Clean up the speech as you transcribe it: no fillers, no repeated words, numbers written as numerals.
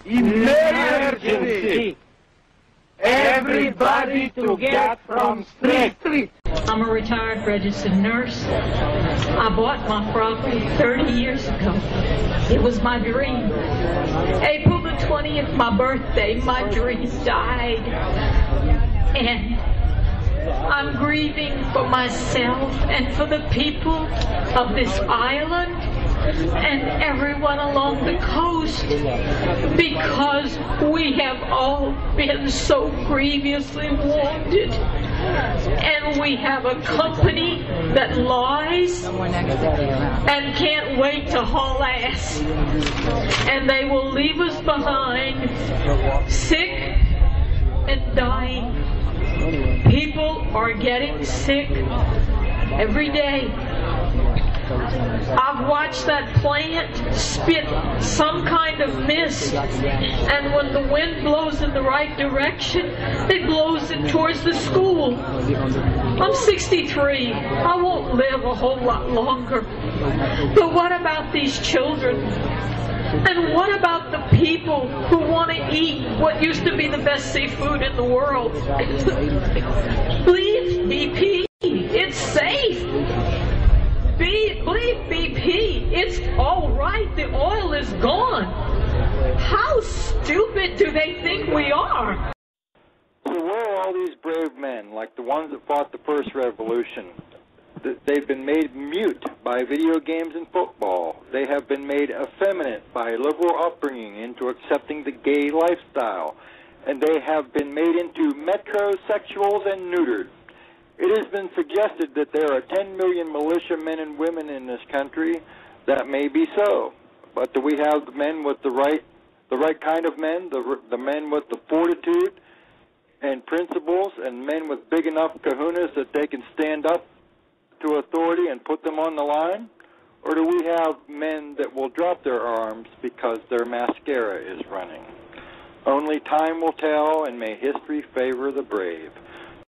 Emergency! Everybody to get from street! I'm a retired registered nurse. I bought my property 30 years ago. It was my dream. April the 20th, my birthday, my dreams died. And I'm grieving for myself and for the people of this island and everyone along the coast, because we have all been so grievously wounded, and we have a company that lies and can't wait to haul ass, and they will leave us behind sick and dying. People are getting sick every day. I've watched that plant spit some kind of mist, and when the wind blows in the right direction, it blows it towards the school. I'm 63. I won't live a whole lot longer. But what about these children? And what about the people who want to eat what used to be the best seafood in the world? Please, BP, it's safe. Believe BP, it's all right, the oil is gone. How stupid do they think we are? So where are all these brave men, like the ones that fought the first revolution? They've been made mute by video games and football. They have been made effeminate by liberal upbringing into accepting the gay lifestyle. And they have been made into metrosexuals and neutered. It has been suggested that there are 10 million militia men and women in this country. That may be so. But do we have the men with the right kind of men, the men with the fortitude and principles, and men with big enough kahunas that they can stand up to authority and put them on the line? Or do we have men that will drop their arms because their mascara is running? Only time will tell, and may history favor the brave.